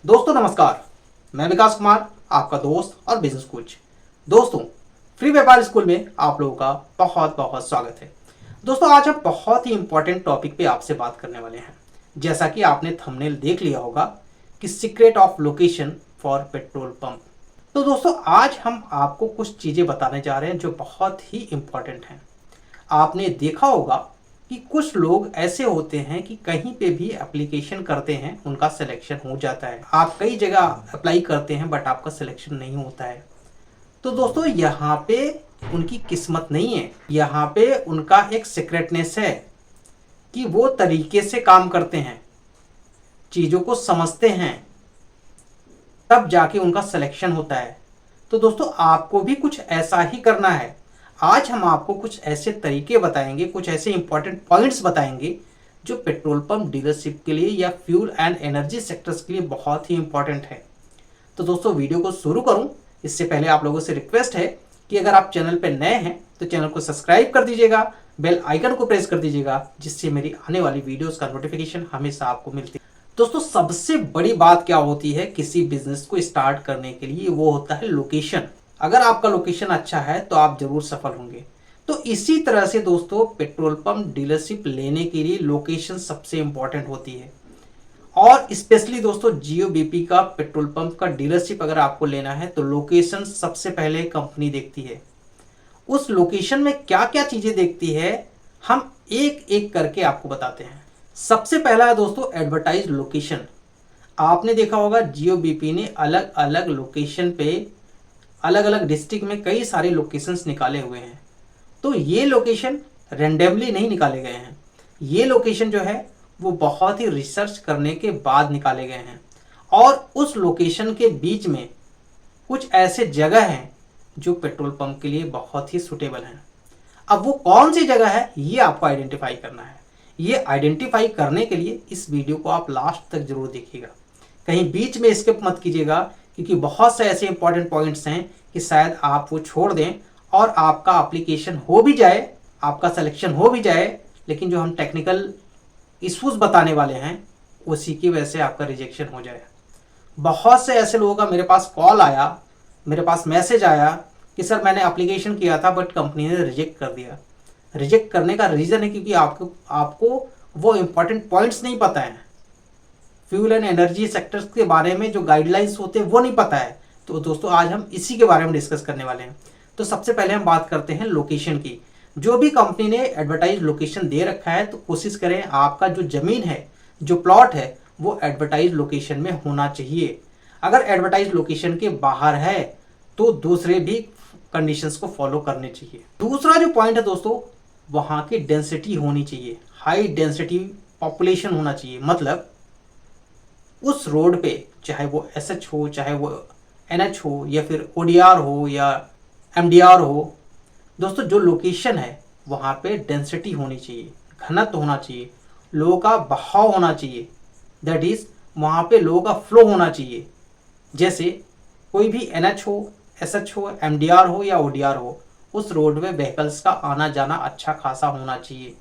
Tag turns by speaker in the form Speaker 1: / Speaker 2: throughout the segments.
Speaker 1: दोस्तों नमस्कार, मैं विकास कुमार, आपका दोस्त और बिजनेस कोच। दोस्तों, फ्री व्यापार स्कूल में आप लोगों का बहुत बहुत स्वागत है। दोस्तों, आज हम बहुत ही इंपॉर्टेंट टॉपिक पे आपसे बात करने वाले हैं। जैसा कि आपने थंबनेल देख लिया होगा कि secret of location for petrol pump. तो दोस्तों, आज हम आपको कुछ चीज़ें बताने जा रहे हैं जो बहुत ही इंपॉर्टेंट हैं। आपने देखा होगा कि कुछ लोग ऐसे होते हैं कि कहीं पे भी एप्लीकेशन करते हैं, उनका सिलेक्शन हो जाता है। आप कई जगह अप्लाई करते हैं बट आपका सिलेक्शन नहीं होता है। तो दोस्तों, यहाँ पे उनकी किस्मत नहीं है, यहाँ पे उनका एक सीक्रेटनेस है कि वो तरीके से काम करते हैं, चीज़ों को समझते हैं, तब जाके उनका सिलेक्शन होता है। तो दोस्तों, आपको भी कुछ ऐसा ही करना है। आज हम आपको कुछ ऐसे तरीके बताएंगे, कुछ ऐसे इंपॉर्टेंट पॉइंट्स बताएंगे जो पेट्रोल पंप डीलरशिप के लिए या फ्यूल एंड एनर्जी सेक्टर्स के लिए बहुत ही इंपॉर्टेंट है। तो दोस्तों, वीडियो को शुरू करूं इससे पहले आप लोगों से रिक्वेस्ट है कि अगर आप चैनल पर नए हैं तो चैनल को सब्सक्राइब कर दीजिएगा, बेल आइकन को प्रेस कर दीजिएगा, जिससे मेरी आने वाली वीडियोस का नोटिफिकेशन हमेशा आपको मिलती है। दोस्तों, सबसे बड़ी बात क्या होती है किसी बिजनेस को स्टार्ट करने के लिए, वो होता है लोकेशन। अगर आपका लोकेशन अच्छा है तो आप जरूर सफल होंगे। तो इसी तरह से दोस्तों, पेट्रोल पंप डीलरशिप लेने के लिए लोकेशन सबसे इंपॉर्टेंट होती है। और स्पेशली दोस्तों, जियो बीपी का पेट्रोल पंप का डीलरशिप अगर आपको लेना है तो लोकेशन सबसे पहले कंपनी देखती है। उस लोकेशन में क्या क्या चीजें देखती है, हम एक एक करके आपको बताते हैं। सबसे पहला है दोस्तों एडवर्टाइज लोकेशन। आपने देखा होगा जियो बीपी ने अलग अलग लोकेशन पे, अलग अलग डिस्ट्रिक्ट में कई सारे लोकेशंस निकाले हुए हैं। तो ये लोकेशन रेंडमली नहीं निकाले गए हैं, ये लोकेशन जो है वो बहुत ही रिसर्च करने के बाद निकाले गए हैं। और उस लोकेशन के बीच में कुछ ऐसे जगह हैं जो पेट्रोल पंप के लिए बहुत ही सुटेबल हैं। अब वो कौन सी जगह है ये आपको आइडेंटिफाई करना है। ये आइडेंटिफाई करने के लिए इस वीडियो को आप लास्ट तक जरूर देखिएगा, कहीं बीच में स्किप मत कीजिएगा, क्योंकि बहुत से ऐसे इंपॉर्टेंट पॉइंट्स हैं कि शायद आप वो छोड़ दें और आपका एप्लीकेशन हो भी जाए, आपका सिलेक्शन हो भी जाए, लेकिन जो हम टेक्निकल इश्यूज बताने वाले हैं उसी की वजह से आपका रिजेक्शन हो जाए। बहुत से ऐसे लोगों का मेरे पास कॉल आया, मेरे पास मैसेज आया कि सर मैंने एप्लीकेशन किया था बट कंपनी ने रिजेक्ट कर दिया। रिजेक्ट करने का रीज़न है क्योंकि आपको वो इंपॉर्टेंट पॉइंट्स नहीं पता है, फ्यूल एंड एनर्जी सेक्टर्स के बारे में जो गाइडलाइंस होते हैं वो नहीं पता है। तो दोस्तों, आज हम इसी के बारे में डिस्कस करने वाले हैं। तो सबसे पहले हम बात करते हैं लोकेशन की। जो भी कंपनी ने एडवर्टाइज लोकेशन दे रखा है तो कोशिश करें आपका जो ज़मीन है, जो प्लॉट है, वो एडवर्टाइज लोकेशन में होना चाहिए। अगर एडवर्टाइज लोकेशन के बाहर है तो दूसरे भी कंडीशंस को फॉलो करने चाहिए। दूसरा जो पॉइंट है दोस्तों, वहाँ की डेंसिटी होनी चाहिए, हाई डेंसिटी पॉपुलेशन होना चाहिए। मतलब उस रोड पे, चाहे वो एसएच हो, चाहे वो एनएच हो, या फिर ओडीआर हो या एमडीआर हो, दोस्तों जो लोकेशन है वहाँ पे डेंसिटी होनी चाहिए, घनत्व होना चाहिए, लोगों का बहाव होना चाहिए। दैट इज वहाँ पे लोगों का फ्लो होना चाहिए। जैसे कोई भी एनएच हो, एसएच हो, एमडीआर हो या ओडीआर हो, उस रोड में व्हीकल्स का आना जाना अच्छा खासा होना चाहिए।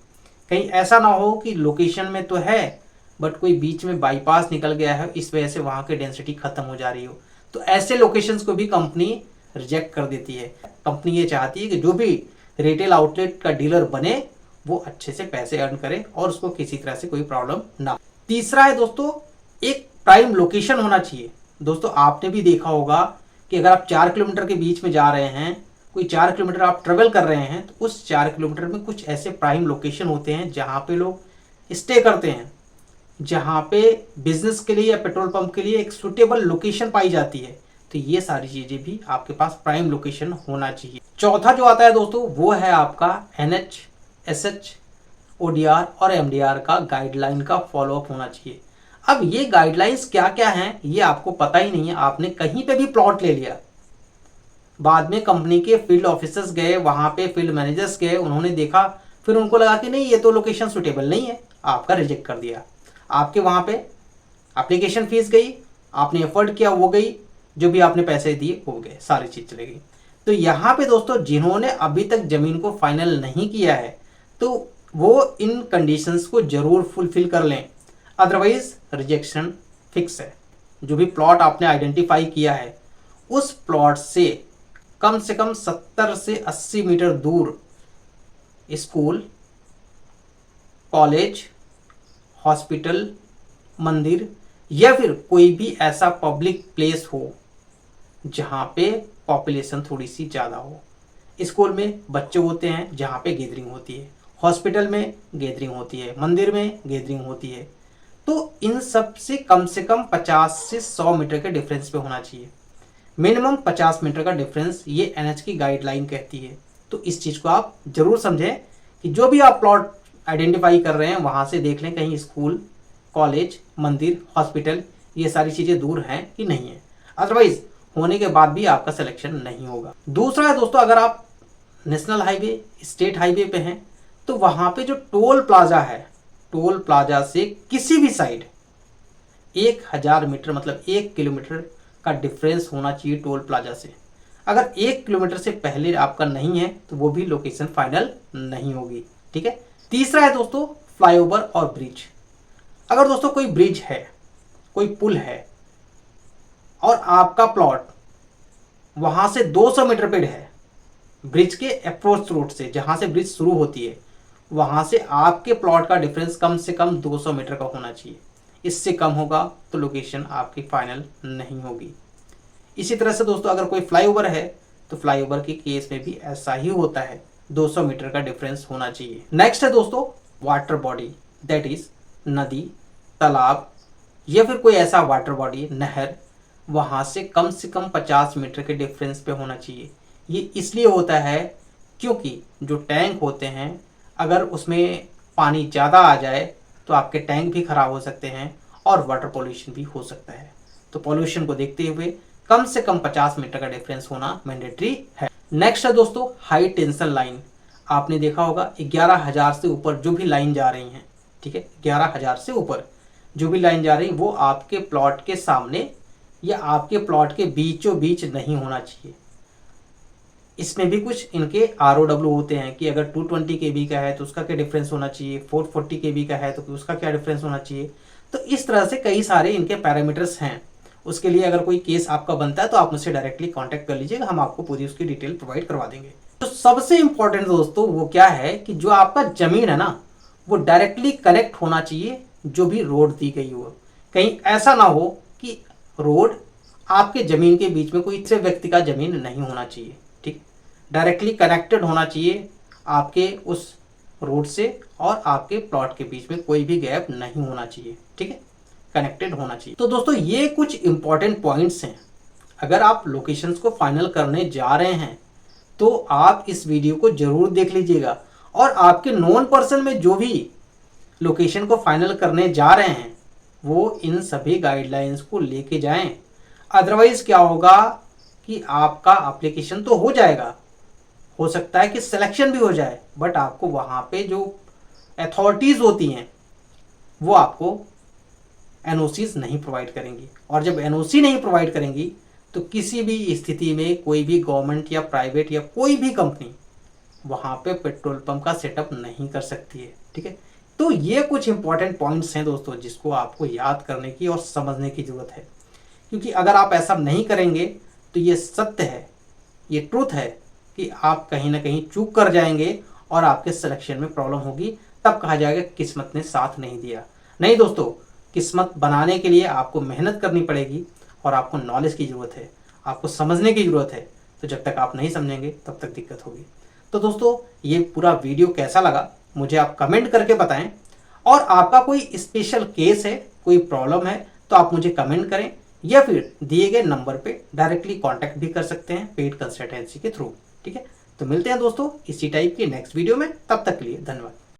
Speaker 1: कहीं ऐसा ना हो कि लोकेशन में तो है बट कोई बीच में बाईपास निकल गया है, इस वजह से वहाँ की डेंसिटी खत्म हो जा रही हो। तो ऐसे लोकेशंस को भी कंपनी रिजेक्ट कर देती है। कंपनी ये चाहती है कि जो भी रिटेल आउटलेट का डीलर बने वो अच्छे से पैसे अर्न करे और उसको किसी तरह से कोई प्रॉब्लम ना। तीसरा है दोस्तों, एक प्राइम लोकेशन होना चाहिए। दोस्तों, आपने भी देखा होगा कि अगर आप 4 किलोमीटर के बीच में जा रहे हैं, कोई 4 किलोमीटर आप ट्रेवल कर रहे हैं, तो उस 4 किलोमीटर में कुछ ऐसे प्राइम लोकेशन होते हैं जहाँ पे लोग स्टे करते हैं, जहाँ पे बिजनेस के लिए या पेट्रोल पंप के लिए एक सुटेबल लोकेशन पाई जाती है। तो ये सारी चीज़ें भी आपके पास प्राइम लोकेशन होना चाहिए। चौथा जो आता है दोस्तों, वो है आपका एनएच, एसएच, ओडीआर और एमडीआर का गाइडलाइन का फॉलोअप होना चाहिए। अब ये गाइडलाइंस क्या क्या हैं ये आपको पता ही नहीं है। आपने कहीं पे भी प्लॉट ले लिया, बाद में कंपनी के फील्ड ऑफिसर्स गए, वहाँ पे फील्ड मैनेजर्स गए, उन्होंने देखा, फिर उनको लगा कि नहीं ये तो लोकेशन सुटेबल नहीं है, आपका रिजेक्ट कर दिया। आपके वहाँ पे एप्लीकेशन फीस गई, आपने एफर्ट किया वो गई, जो भी आपने पैसे दिए वो गए, सारी चीज़ चले गई। तो यहाँ पे दोस्तों, जिन्होंने अभी तक ज़मीन को फाइनल नहीं किया है तो वो इन कंडीशंस को जरूर फुलफिल कर लें, अदरवाइज रिजेक्शन फिक्स है। जो भी प्लॉट आपने आइडेंटिफाई किया है उस प्लॉट से कम 70 से 80 मीटर दूर स्कूल, कॉलेज, हॉस्पिटल, मंदिर या फिर कोई भी ऐसा पब्लिक प्लेस हो जहाँ पे पॉपुलेशन थोड़ी सी ज़्यादा हो। स्कूल में बच्चे होते हैं जहाँ पे गैदरिंग होती है, हॉस्पिटल में गैदरिंग होती है, मंदिर में गैदरिंग होती है। तो इन सब से कम 50 से 100 मीटर के डिफरेंस पे होना चाहिए। मिनिमम 50 मीटर का डिफरेंस ये एनएच की गाइडलाइन कहती है। तो इस चीज़ को आप जरूर समझें कि जो भी आप प्लॉट आइडेंटिफाई कर रहे हैं वहाँ से देख लें कहीं स्कूल, कॉलेज, मंदिर, हॉस्पिटल ये सारी चीज़ें दूर हैं कि नहीं है। अदरवाइज होने के बाद भी आपका सिलेक्शन नहीं होगा। दूसरा है दोस्तों, अगर आप नेशनल हाईवे, स्टेट हाईवे पे हैं तो वहाँ पे जो टोल प्लाजा है, टोल प्लाजा से किसी भी साइड 1000 मीटर मतलब 1 किलोमीटर का डिफरेंस होना चाहिए टोल प्लाजा से। अगर 1 किलोमीटर से पहले आपका नहीं है तो वो भी लोकेशन फाइनल नहीं होगी। ठीक है। तीसरा है दोस्तों फ्लाईओवर और ब्रिज। अगर दोस्तों कोई ब्रिज है, कोई पुल है और आपका प्लॉट वहां से 200 मीटर पे है, ब्रिज के अप्रोच रोड से जहां से ब्रिज शुरू होती है वहां से आपके प्लॉट का डिफरेंस कम से कम 200 मीटर का होना चाहिए। इससे कम होगा तो लोकेशन आपकी फाइनल नहीं होगी। इसी तरह से दोस्तों अगर कोई फ्लाईओवर है तो फ्लाईओवर के केस में भी ऐसा ही होता है, 200 मीटर का डिफरेंस होना चाहिए। नेक्स्ट है दोस्तों वाटर बॉडी, दैट इज नदी, तालाब या फिर कोई ऐसा वाटर बॉडी, नहर, वहां से कम 50 मीटर के डिफरेंस पे होना चाहिए। ये इसलिए होता है क्योंकि जो टैंक होते हैं अगर उसमें पानी ज़्यादा आ जाए तो आपके टैंक भी खराब हो सकते हैं और वाटर पॉल्यूशन भी हो सकता है। तो पॉल्यूशन को देखते हुए कम से कम 50 मीटर का डिफरेंस होना मैंडेटरी है। नेक्स्ट है दोस्तों हाई टेंशन लाइन। आपने देखा होगा 11,000 से ऊपर जो भी लाइन जा रही हैं, ठीक है, 11,000 से ऊपर जो भी लाइन जा रही है वो आपके प्लॉट के सामने या आपके प्लॉट के बीचों बीच नहीं होना चाहिए। इसमें भी कुछ इनके ROW होते हैं कि अगर 220 kV का है तो उसका क्या डिफरेंस होना चाहिए, 440 kV का है तो उसका क्या डिफरेंस होना चाहिए। तो इस तरह से कई सारे इनके पैरामीटर्स हैं। उसके लिए अगर कोई केस आपका बनता है तो आप मुझसे डायरेक्टली कांटेक्ट कर लीजिएगा, हम आपको पूरी उसकी डिटेल प्रोवाइड करवा देंगे। तो सबसे इंपॉर्टेंट दोस्तों वो क्या है कि जो आपका जमीन है ना वो डायरेक्टली कनेक्ट होना चाहिए जो भी रोड दी गई हो। कहीं ऐसा ना हो कि रोड आपके जमीन के बीच में कोई तीसरे व्यक्ति का जमीन नहीं होना चाहिए। ठीक, डायरेक्टली कनेक्टेड होना चाहिए आपके उस रोड से और आपके प्लॉट के बीच में कोई भी गैप नहीं होना चाहिए। ठीक है, कनेक्टेड होना चाहिए। तो दोस्तों ये कुछ इंपॉर्टेंट पॉइंट्स हैं। अगर आप लोकेशंस को फाइनल करने जा रहे हैं तो आप इस वीडियो को जरूर देख लीजिएगा और आपके नॉन पर्सन में जो भी लोकेशन को फाइनल करने जा रहे हैं वो इन सभी गाइडलाइंस को लेके जाएं। अदरवाइज क्या होगा कि आपका एप्लीकेशन तो हो जाएगा, हो सकता है कि सिलेक्शन भी हो जाए, बट आपको वहाँ पे जो अथॉरिटीज़ होती हैं वो आपको NOCs नहीं प्रोवाइड करेंगी। और जब NOC नहीं प्रोवाइड करेंगी तो किसी भी स्थिति में कोई भी गवर्नमेंट या प्राइवेट या कोई भी कंपनी वहाँ पे पेट्रोल पंप का सेटअप नहीं कर सकती है। ठीक है, तो ये कुछ इंपॉर्टेंट पॉइंट्स हैं दोस्तों जिसको आपको याद करने की और समझने की ज़रूरत है। क्योंकि अगर आप ऐसा नहीं करेंगे तो ये सत्य है, ये ट्रूथ है कि आप कहीं ना कहीं चूक कर जाएंगे और आपके सिलेक्शन में प्रॉब्लम होगी। तब कहा जाएगा किस्मत ने साथ नहीं दिया। नहीं दोस्तों, किस्मत बनाने के लिए आपको मेहनत करनी पड़ेगी और आपको नॉलेज की ज़रूरत है, आपको समझने की ज़रूरत है। तो जब तक आप नहीं समझेंगे तब तक दिक्कत होगी। तो दोस्तों ये पूरा वीडियो कैसा लगा मुझे आप कमेंट करके बताएं। और आपका कोई स्पेशल केस है, कोई प्रॉब्लम है तो आप मुझे कमेंट करें या फिर दिए गए नंबर पे डायरेक्टली कांटेक्ट भी कर सकते हैं पेड कंसल्टेंसी के थ्रू। ठीक है, तो मिलते हैं दोस्तों इसी टाइप की नेक्स्ट वीडियो में। तब तक के लिए धन्यवाद।